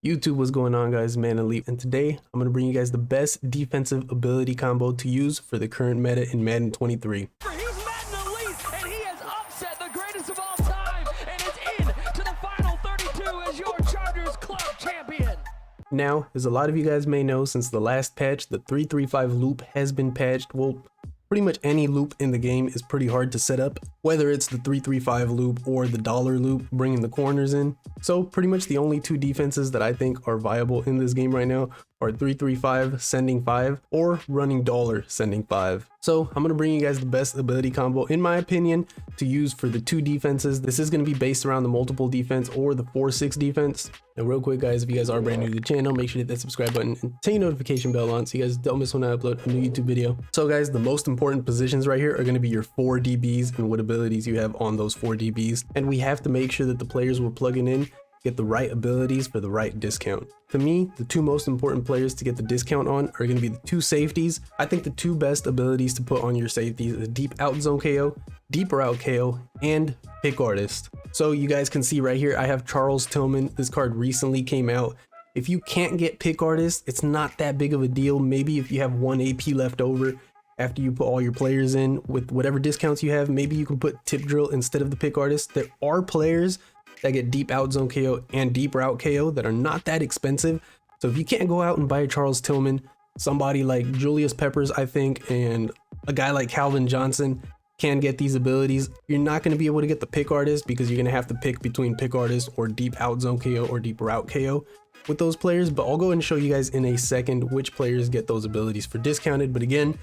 YouTube, what's going on, guys? Man Elite, and today I'm going to bring you guys the best defensive ability combo to use for the current meta in Madden 23. He's Madden Elite, and he has upset the greatest of all time, and is in to the final 32 as your Chargers club champion. Now, as a lot of you guys may know, since the last patch, the 335 loop has been patched. Well, pretty much any loop in the game is pretty hard to set up, whether it's the 335 loop or the dollar loop, bringing the corners in. So pretty much the only two defenses that I think are viable in this game right now are 335 sending 5 or running dollar sending 5. So I'm going to bring you guys the best ability combo, in my opinion, to use for the two defenses. This is going to be based around the multiple defense or the 4-6 defense. And real quick, guys, if you guys are brand new to the channel, make sure to hit that subscribe button and turn your notification bell on so you guys don't miss when I upload a new YouTube video. So guys, the most important positions right here are going to be your 4 DBs and what abilities you have on those 4 DBs. And we have to make sure that the players we're plugging in get the right abilities for the right discount. To me, the two most important players to get the discount on are going to be the two safeties. I think the two best abilities to put on your safeties is deep out zone KO, deep route KO, and pick artist. So you guys can see right here, I have Charles Tillman. This card recently came out. If you can't get pick artist, it's not that big of a deal. Maybe if you have 1 AP left over after you put all your players in with whatever discounts you have, maybe you can put tip drill instead of the pick artist. There are players that get deep out zone KO and deep route KO that are not that expensive. So if you can't go out and buy a Charles Tillman, somebody like Julius Peppers, I think, and a guy like Calvin Johnson can get these abilities. You're not going to be able to get the pick artist because you're going to have to pick between pick artist or deep out zone KO or deep route KO with those players. But I'll go ahead and show you guys in a second which players get those abilities for discounted. But again,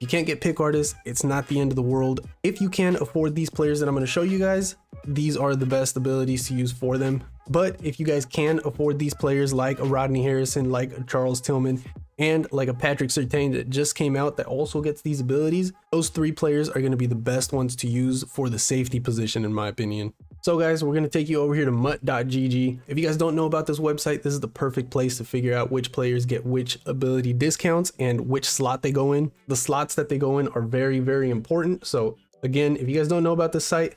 you can't get pick artists, it's not the end of the world. If you can afford these players that I'm going to show you guys, these are the best abilities to use for them. But if you guys can afford these players like a Rodney Harrison, like a Charles Tillman, and like a Patrick Surtain that just came out that also gets these abilities, those 3 players are going to be the best ones to use for the safety position, in my opinion. So guys, we're going to take you over here to mutt.gg. If you guys don't know about this website, this is the perfect place to figure out which players get which ability discounts and which slot they go in. The slots that they go in are very, very important. So again, if you guys don't know about this site,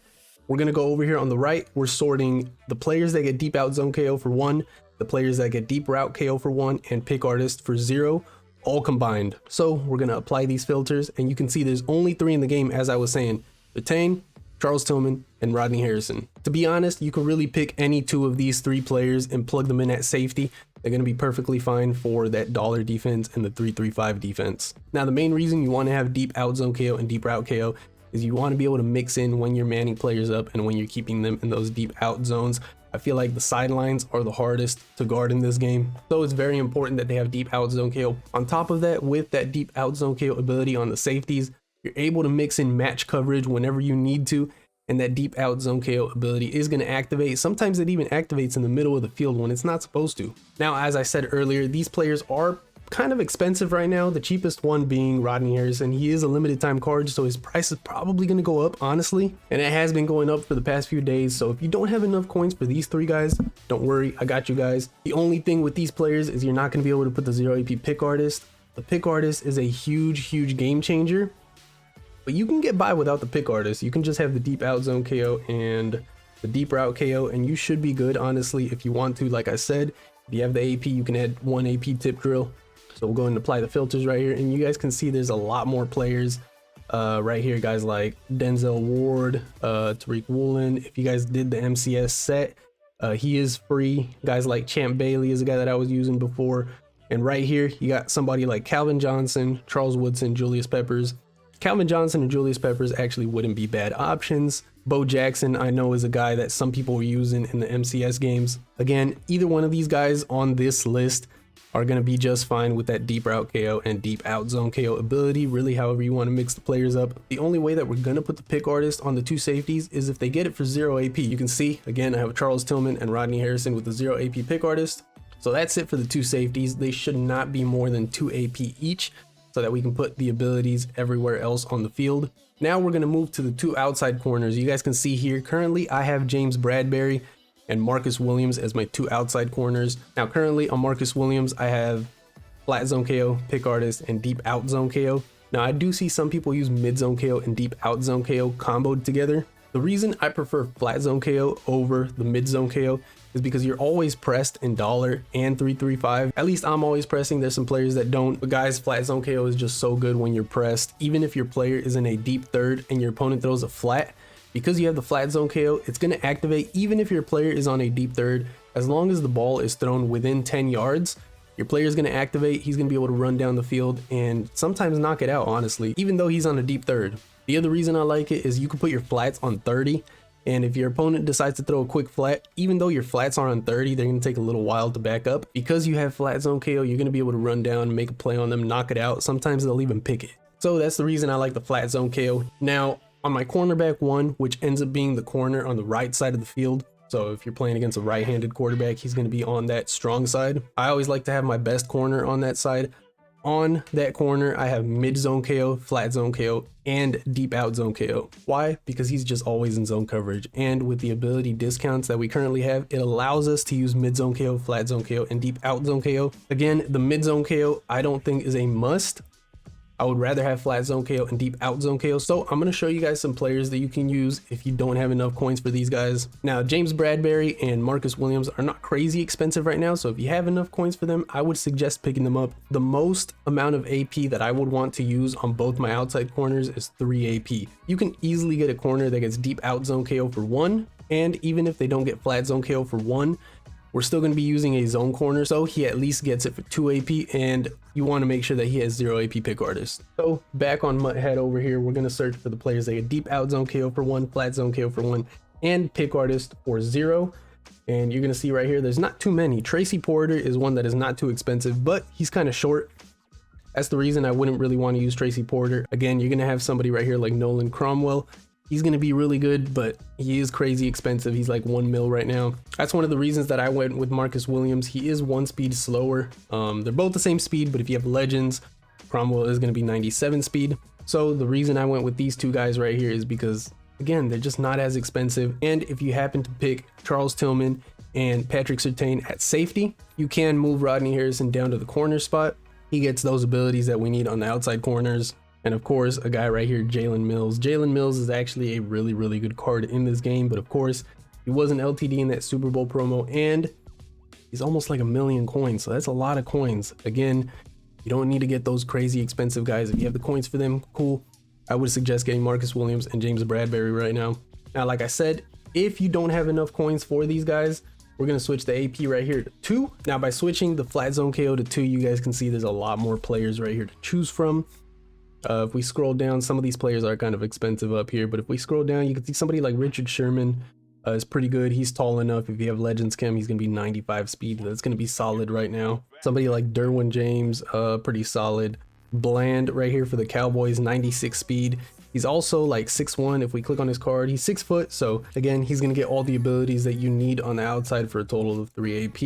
we're going to go over here on the right. We're sorting the players that get deep out zone KO for 1, the players that get deep route KO for 1, and pick artist for 0, all combined. So we're going to apply these filters, and you can see there's only 3 in the game, as I was saying: Surtain, Charles Tillman, and Rodney Harrison. To be honest, you can really pick any 2 of these 3 players and plug them in at safety. They're going to be perfectly fine for that dollar defense and the 335 defense. Now, the main reason you want to have deep out zone KO and deep route KO is you want to be able to mix in when you're manning players up and when you're keeping them in those deep out zones. I feel like the sidelines are the hardest to guard in this game, so it's very important that they have deep out zone KO. On top of that, with that deep out zone KO ability on the safeties, you're able to mix in match coverage whenever you need to, and that deep out zone KO ability is going to activate. Sometimes it even activates in the middle of the field when it's not supposed to. Now, as I said earlier, these players are kind of expensive right now, the cheapest one being Rodney Harrison. He is a limited time card, so his price is probably going to go up, honestly, and it has been going up for the past few days. So if you don't have enough coins for these 3 guys, don't worry, I got you guys. The only thing with these players is you're not going to be able to put the 0 AP pick artist. The pick artist is a huge game changer, but you can get by without the pick artist. You can just have the deep out zone KO and the deep route KO, and you should be good, honestly, if you want to. Like I said, if you have the AP, you can add 1 AP tip drill. So we'll go and apply the filters right here, and you guys can see there's a lot more players right here, guys like Denzel Ward, Tariq Woolen. If you guys did the MCS set, he is free. Guys like Champ Bailey is a guy that I was using before. And right here, you got somebody like Calvin Johnson, Charles Woodson, Julius Peppers. Calvin Johnson and Julius Peppers actually wouldn't be bad options. Bo Jackson, I know, is a guy that some people were using in the MCS games. Again, either one of these guys on this list are going to be just fine with that deep route KO and deep out zone KO ability, really however you want to mix the players up. The only way that we're going to put the pick artist on the 2 safeties is if they get it for 0 AP. You can see, again, I have Charles Tillman and Rodney Harrison with the 0 AP pick artist. So that's it for the 2 safeties. They should not be more than 2 AP each, so that we can put the abilities everywhere else on the field. Now we're going to move to the 2 outside corners. You guys can see here, currently I have James Bradbury and Marcus Williams as my 2 outside corners. Now currently on Marcus Williams, I have flat zone KO, pick artist, and deep out zone KO. Now I do see some people use mid zone KO and deep out zone KO comboed together. The reason I prefer flat zone KO over the mid zone KO is because you're always pressed in dollar and 3-3-5. At least I'm always pressing. There's some players that don't, but guys, flat zone KO is just so good when you're pressed. Even if your player is in a deep third and your opponent throws a flat, because you have the flat zone KO, it's going to activate even if your player is on a deep third. As long as the ball is thrown within 10 yards, your player is going to activate. He's going to be able to run down the field and sometimes knock it out, honestly, even though he's on a deep third. The other reason I like it is you can put your flats on 30. And if your opponent decides to throw a quick flat, even though your flats are on 30, they're going to take a little while to back up. Because you have flat zone KO, you're going to be able to run down, make a play on them, knock it out. Sometimes they'll even pick it. So that's the reason I like the flat zone KO. Now, on my cornerback one, which ends up being the corner on the right side of the field. So if you're playing against a right-handed quarterback, he's going to be on that strong side. I always like to have my best corner on that side. On that corner, I have mid zone KO, flat zone KO, and deep out zone KO. Why? Because he's just always in zone coverage. And with the ability discounts that we currently have, it allows us to use mid zone KO, flat zone KO, and deep out zone KO. Again, the mid zone KO, I don't think is a must. I would rather have flat zone KO and deep out zone KO. So I'm going to show you guys some players that you can use if you don't have enough coins for these guys. Now, James Bradberry and Marcus Williams are not crazy expensive right now. So if you have enough coins for them, I would suggest picking them up. The most amount of AP that I would want to use on both my outside corners is 3 AP. You can easily get a corner that gets deep out zone KO for 1. And even if they don't get flat zone KO for 1, we're still going to be using a zone corner, so he at least gets it for 2 AP, and you want to make sure that he has 0 AP pick artist. So back on Muthead over here, we're going to search for the players that get deep out zone KO for 1, flat zone KO for 1, and pick artist for 0. And you're going to see right here, there's not too many. Tracy Porter is one that is not too expensive, but he's kind of short. That's the reason I wouldn't really want to use Tracy Porter. Again, you're going to have somebody right here like Nolan Cromwell. He's going to be really good, but he is crazy expensive. He's like 1 mil right now. That's one of the reasons that I went with Marcus Williams. He is 1 speed slower. They're both the same speed, but if you have legends, Cromwell is going to be 97 speed. So the reason I went with these two guys right here is because, again, they're just not as expensive. And if you happen to pick Charles Tillman and Patrick Surtain at safety, you can move Rodney Harrison down to the corner spot. He gets those abilities that we need on the outside corners. And of course, a guy right here, Jalen Mills. Jalen Mills is actually a really, really good card in this game. But of course, he was an LTD in that Super Bowl promo, and he's almost like 1 million coins. So that's a lot of coins. Again, you don't need to get those crazy expensive guys. If you have the coins for them, cool. I would suggest getting Marcus Williams and James Bradberry right now. Now, like I said, if you don't have enough coins for these guys, we're going to switch the AP right here to 2. Now, by switching the flat zone KO to 2, you guys can see there's a lot more players right here to choose from. If we scroll down, some of these players are kind of expensive up here, but if we scroll down, you can see somebody like Richard Sherman is pretty good. He's tall enough. If you have Legends Chem, he's going to be 95 speed. That's going to be solid right now. Somebody like Derwin James, pretty solid. Bland right here for the Cowboys, 96 speed. He's also like 6'1". If we click on his card, he's 6 foot. So again, he's going to get all the abilities that you need on the outside for a total of 3 AP.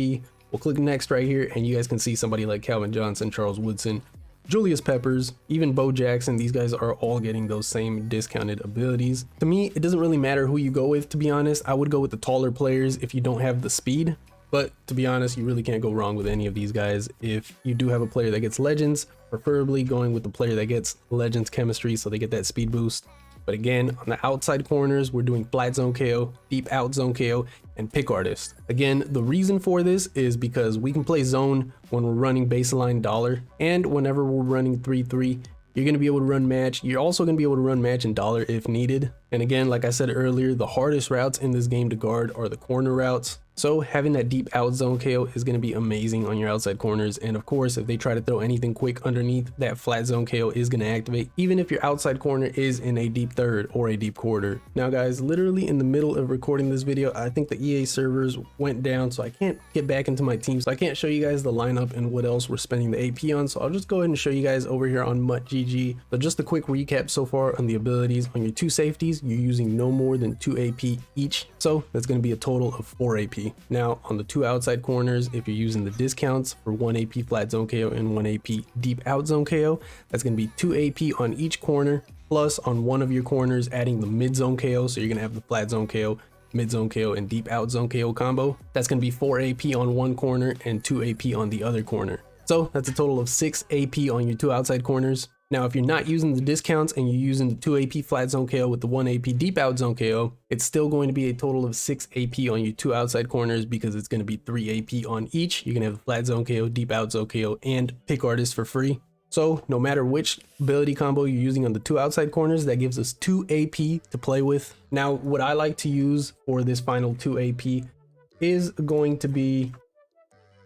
We'll click next right here, and you guys can see somebody like Calvin Johnson, Charles Woodson, Julius Peppers, even Bo Jackson. These guys are all getting those same discounted abilities. To me, it doesn't really matter who you go with, to be honest. I would go with the taller players if you don't have the speed. But to be honest, you really can't go wrong with any of these guys. If you do have a player that gets legends, preferably going with the player that gets legends chemistry so they get that speed boost. But again, on the outside corners, we're doing flat zone KO, deep out zone KO, and pick artist. Again, the reason for this is because we can play zone when we're running baseline dollar, and whenever we're running 3-3, you're going to be able to run match. You're also going to be able to run match in dollar if needed. And again, like I said earlier, the hardest routes in this game to guard are the corner routes. So having that deep out zone KO is going to be amazing on your outside corners. And of course, if they try to throw anything quick underneath, that flat zone KO is going to activate, even if your outside corner is in a deep third or a deep quarter. Now guys, literally in the middle of recording this video, I think the EA servers went down, so I can't get back into my team. So I can't show you guys the lineup and what else we're spending the AP on. So I'll just go ahead and show you guys over here on MutGG. But just a quick recap so far on the abilities. On your 2 safeties, you're using no more than 2 AP each. So that's going to be a total of 4 AP. Now on the 2 outside corners, if you're using the discounts for 1 AP flat zone KO and 1 AP deep out zone KO, that's going to be 2 AP on each corner, plus on one of your corners adding the mid zone KO. So you're going to have the flat zone KO, mid zone KO, and deep out zone KO combo. That's going to be 4 AP on one corner and 2 AP on the other corner. So that's a total of 6 AP on your 2 outside corners. Now, if you're not using the discounts and you're using the 2 AP flat zone KO with the 1 AP deep out zone KO, it's still going to be a total of 6 AP on your 2 outside corners because it's going to be 3 AP on each. You can have the flat zone KO, deep out zone KO, and pick artist for free. So no matter which ability combo you're using on the 2 outside corners, that gives us 2 AP to play with. Now, what I like to use for this final 2 AP is going to be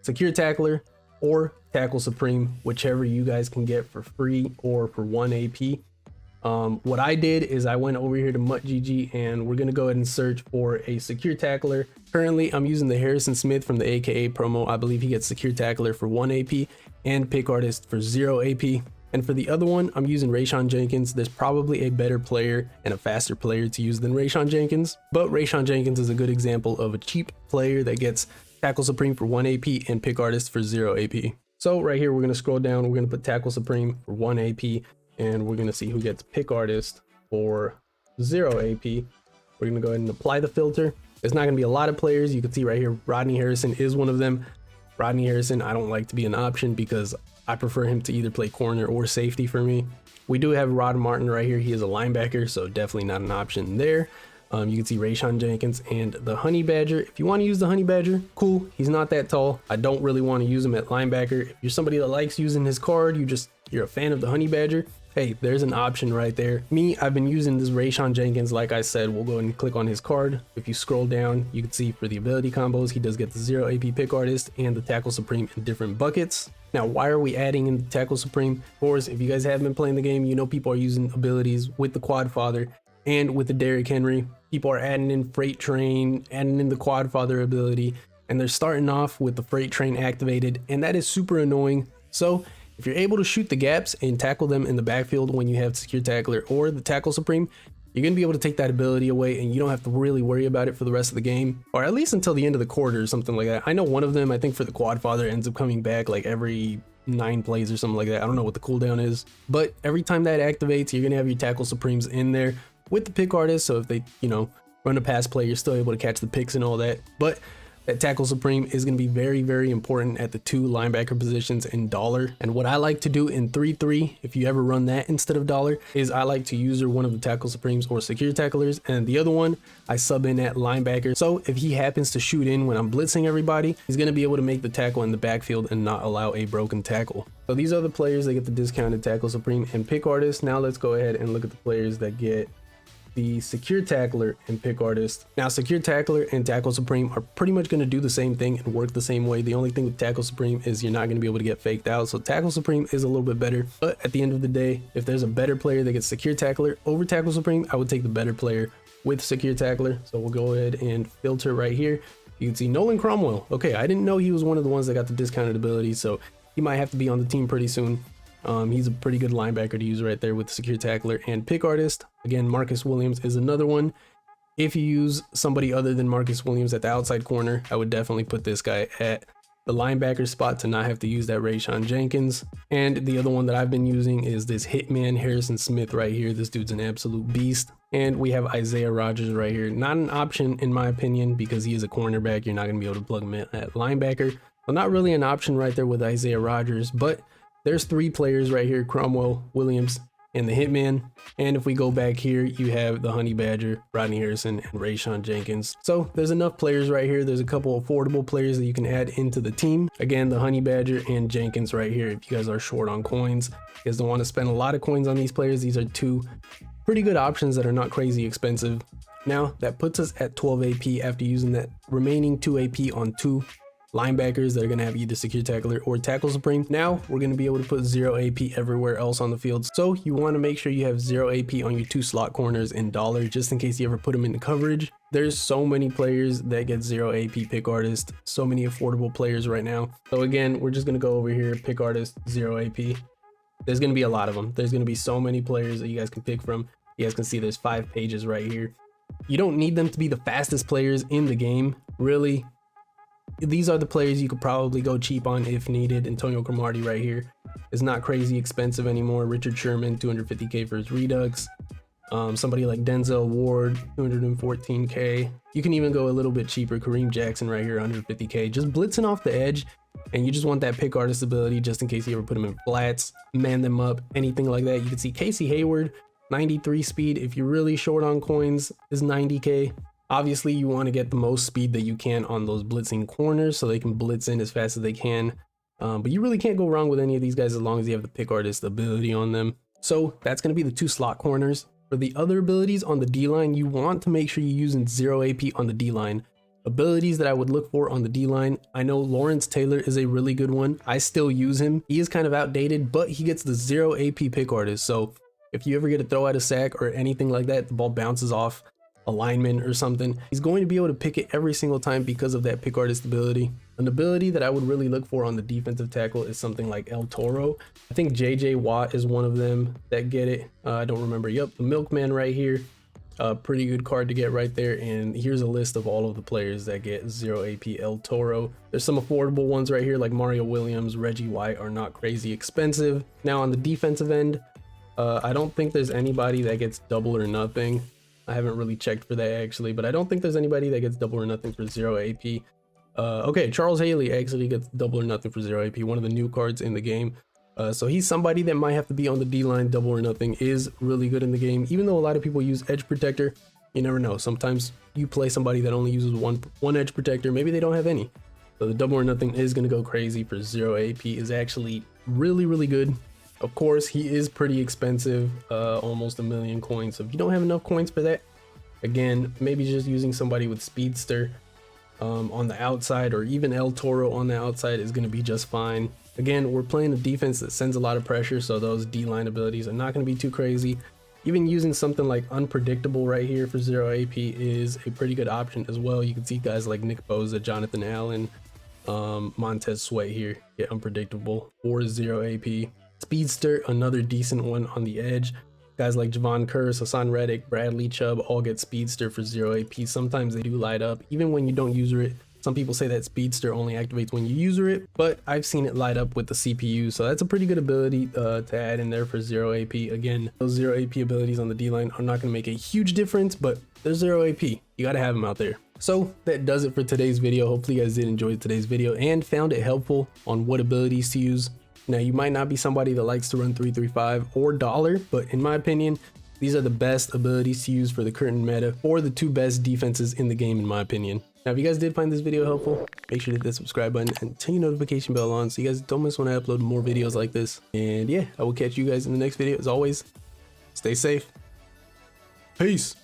Secure Tackler or Tackle Supreme, whichever you guys can get for free or for 1 AP. What I did is I went over here to MuttGG and we're gonna go ahead and search for a Secure Tackler. Currently, I'm using the Harrison Smith from the AKA promo. I believe he gets Secure Tackler for 1 AP and Pick Artist for 0 AP. And for the other one, I'm using Rayshawn Jenkins. There's probably a better player and a faster player to use than Rayshawn Jenkins, but Rayshawn Jenkins is a good example of a cheap player that gets Tackle Supreme for 1 AP and Pick Artist for 0 AP. So right here, we're going to scroll down. We're going to put Tackle Supreme for 1 AP, and we're going to see who gets Pick Artist for 0 AP. We're going to go ahead and apply the filter. There's not going to be a lot of players. You can see right here, Rodney Harrison is one of them. Rodney Harrison, I don't like to be an option because I prefer him to either play corner or safety for me. We do have Rod Martin right here. He is a linebacker, so definitely not an option there. You can see Rayshawn Jenkins and the Honey Badger. If you want to use the Honey Badger, cool. He's not that tall. I don't really want to use him at linebacker. If you're somebody that likes using his card, you're a fan of the Honey Badger, hey, there's an option right there. Me, I've been using this Rayshawn Jenkins. Like I said, we'll go ahead and click on his card. If you scroll down, you can see for the ability combos, he does get the 0 AP Pick Artist and the Tackle Supreme in different buckets. Now, why are we adding in the Tackle Supreme? Of course, if you guys haven't been playing the game, you know people are using abilities with the Quad Father and with the Derrick Henry. People are adding in Freight Train, adding in the Quad Father ability, and they're starting off with the Freight Train activated, and that is super annoying. So if you're able to shoot the gaps and tackle them in the backfield when you have Secure Tackler or the Tackle Supreme, you're going to be able to take that ability away and you don't have to really worry about it for the rest of the game, or at least until the end of the quarter or something like that. I know one of them, I think for the Quad Father, ends up coming back like every 9 plays or something like that. I don't know what the cooldown is, but every time that activates, you're going to have your Tackle Supremes in there with the Pick Artist, so if they, run a pass play, you're still able to catch the picks and all that. But that Tackle Supreme is going to be very, very important at the 2 linebacker positions in dollar. And what I like to do in 3-3, if you ever run that instead of dollar, is I like to use one of the Tackle Supremes or Secure Tacklers, and the other one I sub in at linebacker. So if he happens to shoot in when I'm blitzing everybody, he's going to be able to make the tackle in the backfield and not allow a broken tackle. So these are the players that get the discounted Tackle Supreme and Pick Artist. Now let's go ahead and look at the players that get the Secure Tackler and Pick Artist. Now, Secure Tackler and Tackle Supreme are pretty much going to do the same thing and work the same way. The only thing with Tackle Supreme is you're not going to be able to get faked out. So Tackle Supreme is a little bit better. But at the end of the day, if there's a better player that gets Secure Tackler over Tackle Supreme, I would take the better player with Secure Tackler. So we'll go ahead and filter right here. You can see Nolan Cromwell. Okay, I didn't know he was one of the ones that got the discounted ability, so he might have to be on the team pretty soon. He's a pretty good linebacker to use right there with Secure Tackler and Pick Artist. Again, Marcus Williams is another one. If you use somebody other than Marcus Williams at the outside corner, I would definitely put this guy at the linebacker spot to not have to use that Rayshawn Jenkins. And the other one that I've been using is this Hitman Harrison Smith right here. This dude's an absolute beast. And we have Isaiah Rodgers right here. Not an option in my opinion because he is a cornerback. You're not going to be able to plug him in at linebacker. Well, not really an option right there with Isaiah Rodgers, but there's 3 players right here, Cromwell, Williams, and the Hitman. And if we go back here, you have the Honey Badger, Rodney Harrison, and Rayshawn Jenkins. So there's enough players right here. There's a couple affordable players that you can add into the team. Again, the Honey Badger and Jenkins right here. If you guys are short on coins, you guys don't want to spend a lot of coins on these players. These are 2 pretty good options that are not crazy expensive. Now that puts us at 12 AP after using that remaining 2 AP on 2 linebackers that are going to have either Secure Tackler or Tackle Supreme. Now we're going to be able to put 0 AP everywhere else on the field. So you want to make sure you have 0 AP on your 2 slot corners in dollar, just in case you ever put them into coverage. There's so many players that get 0 AP Pick Artist, so many affordable players right now. So again, we're just going to go over here, Pick Artist, 0 AP. There's going to be a lot of them. There's going to be so many players that you guys can pick from. You guys can see there's 5 pages right here. You don't need them to be the fastest players in the game, really. These are the players you could probably go cheap on if needed. Antonio Cromartie right here is not crazy expensive anymore. Richard Sherman, 250K for his Redux. Somebody like Denzel Ward, 214K. You can even go a little bit cheaper. Kareem Jackson right here, 150K. Just blitzing off the edge And you just want that pick artist ability just in case you ever put them in flats, man them up, anything like that. You can see Casey Hayward, 93 speed. If you're really short on coins, is 90k. Obviously, you want to get the most speed that you can on those blitzing corners so they can blitz in as fast as they can. But you really can't go wrong with any of these guys as long as you have the pick artist ability on them. So that's going to be the 2 slot corners. For the other abilities on the D-line, you want to make sure you're using 0 AP on the D-line. Abilities that I would look for on the D-line, I know Lawrence Taylor is a really good one. I still use him. He is kind of outdated, but he gets the 0 AP pick artist. So if you ever get a throw out a sack or anything like that, the ball bounces off a lineman or something, he's going to be able to pick it every single time because of that pick artist ability. An ability that I would really look for on the defensive tackle is something like El Toro. I think JJ Watt is one of them that get it. I don't remember. Yep, the Milkman right here. Pretty good card to get right there. And here's a list of all of the players that get 0 AP El Toro. There's some affordable ones right here like Mario Williams, Reggie White are not crazy expensive. Now on the defensive end, I don't think there's anybody that gets double or nothing. I haven't really checked for that actually, but I don't think there's anybody that gets double or nothing for 0 AP. Okay, Charles Haley actually gets double or nothing for 0 AP, one of the new cards in the game. So he's somebody that might have to be on the D-line. Double or nothing is really good in the game. Even though a lot of people use edge protector, you never know. Sometimes you play somebody that only uses one edge protector. Maybe they don't have any. So the double or nothing is going to go crazy for 0 AP is actually really, really good. Of course, he is pretty expensive, almost 1 million coins. So if you don't have enough coins for that, again, maybe just using somebody with Speedster on the outside, or even El Toro on the outside is going to be just fine. Again, we're playing a defense that sends a lot of pressure, so those D-line abilities are not going to be too crazy. Even using something like Unpredictable right here for 0 AP is a pretty good option as well. You can see guys like Nick Bosa, Jonathan Allen, Montez Sweat here get Unpredictable for 0 AP. Speedster, another decent one on the edge. Guys like Javon Curse, Hassan Reddick, Bradley Chubb all get Speedster for 0 AP. Sometimes they do light up, even when you don't user it. Some people say that Speedster only activates when you user it, but I've seen it light up with the CPU. So that's a pretty good ability to add in there for 0 AP. Again, those 0 AP abilities on the D-line are not going to make a huge difference, but they're 0 AP. You got to have them out there. So that does it for today's video. Hopefully you guys did enjoy today's video and found it helpful on what abilities to use. Now, you might not be somebody that likes to run 335 or dollar, but in my opinion, these are the best abilities to use for the current meta, or the 2 best defenses in the game, in my opinion. Now, if you guys did find this video helpful, make sure to hit that subscribe button and turn your notification bell on so you guys don't miss when I upload more videos like this. And yeah, I will catch you guys in the next video. As always, stay safe. Peace.